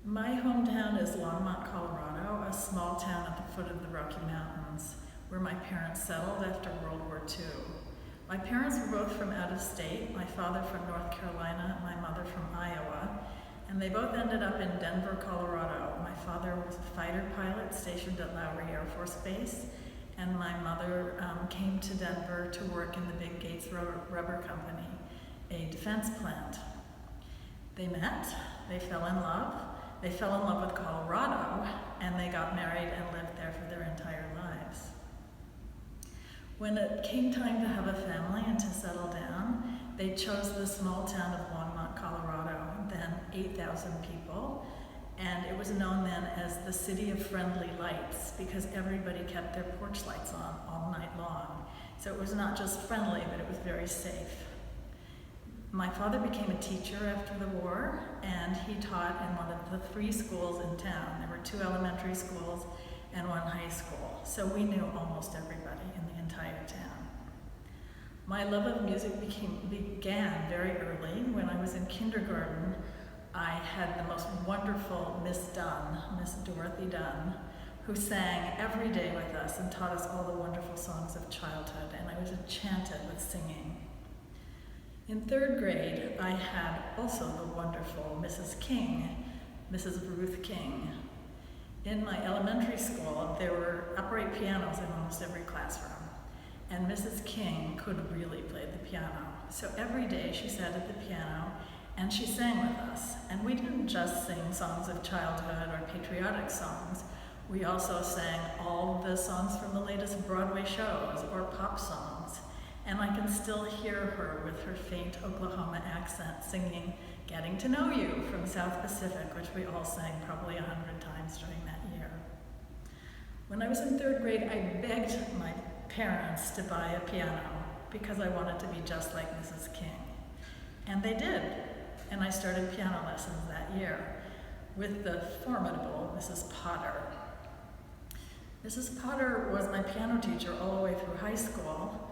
My hometown is Longmont, Colorado, a small town at the foot of the Rocky Mountains, where my parents settled after World War II. My parents were both from out of state, my father from North Carolina, my mother from Iowa, and they both ended up in Denver, Colorado. My father was a fighter pilot stationed at Lowry Air Force Base, and my mother came to Denver to work in the Big Gates Rubber Company, a defense plant. They met, they fell in love with Colorado, and they got married and lived there for their entire lives. When it came time to have a family and to settle down, they chose the small town of Longmont, Colorado, then 8,000 people, and it was known then as the City of Friendly Lights because everybody kept their porch lights on all night long. So it was not just friendly, but it was very safe. My father became a teacher after the war, and he taught in one of the 3 schools in town. There were 2 elementary schools and 1 high school, so we knew almost everybody in the entire town. My love of music began very early. When I was in kindergarten, I had the most wonderful Miss Dorothy Dunn, who sang every day with us and taught us all the wonderful songs of childhood, and I was enchanted with singing. In 3rd grade, I had also the wonderful Mrs. King, Mrs. Ruth King. In my elementary school, there were upright pianos in almost every classroom, and Mrs. King could really play the piano. So every day she sat at the piano and she sang with us. And we didn't just sing songs of childhood or patriotic songs. We also sang all the songs from the latest Broadway shows or pop songs. And I can still hear her with her faint Oklahoma accent singing Getting to Know You from South Pacific, which we all sang probably 100 times during that year. When I was in 3rd grade, I begged my parents to buy a piano because I wanted to be just like Mrs. King. And they did. And I started piano lessons that year with the formidable Mrs. Potter. Mrs. Potter was my piano teacher all the way through high school.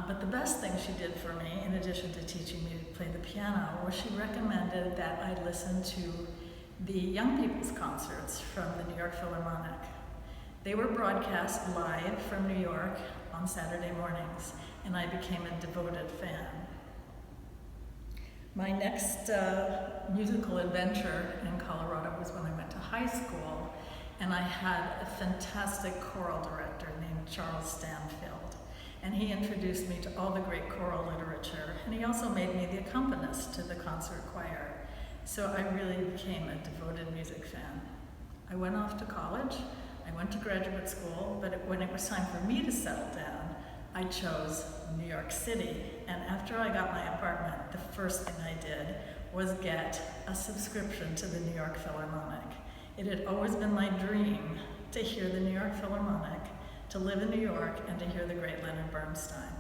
But the best thing she did for me, in addition to teaching me to play the piano, was she recommended that I listen to the young people's concerts from the New York Philharmonic. They were broadcast live from New York on Saturday mornings, and I became a devoted fan. My next musical adventure in Colorado was when I went to high school, and I had a fantastic choral director named Charles Stanfield. And he introduced me to all the great choral literature, and he also made me the accompanist to the concert choir. So I really became a devoted music fan. I went off to college, I went to graduate school, but when it was time for me to settle down, I chose New York City. And after I got my apartment, the first thing I did was get a subscription to the New York Philharmonic. It had always been my dream to hear the New York Philharmonic, to live in New York, and to hear the great Leonard Bernstein.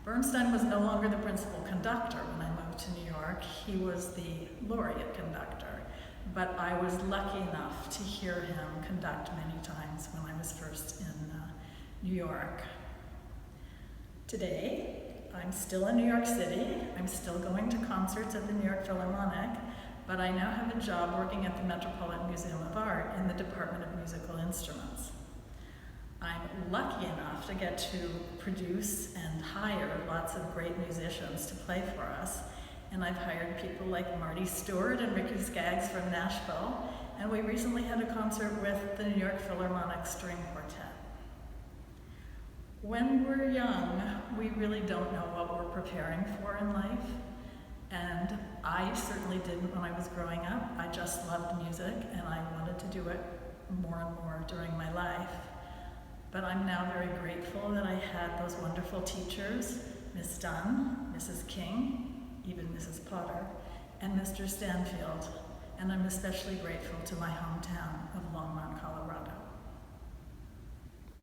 Bernstein was no longer the principal conductor when I moved to New York. He was the laureate conductor, but I was lucky enough to hear him conduct many times when I was first in New York. Today, I'm still in New York City. I'm still going to concerts at the New York Philharmonic, but I now have a job working at the Metropolitan Museum of Art in the Department of Musical Instruments. I'm lucky enough to get to produce and hire lots of great musicians to play for us, and I've hired people like Marty Stewart and Ricky Skaggs from Nashville, and we recently had a concert with the New York Philharmonic String Quartet. When we're young, we really don't know what we're preparing for in life, and I certainly didn't when I was growing up. I just loved music, and I wanted to do it more and more during my life. But I'm now very grateful that I had those wonderful teachers, Miss Dunn, Mrs. King, even Mrs. Potter, and Mr. Stanfield. And I'm especially grateful to my hometown of Longmont, Colorado.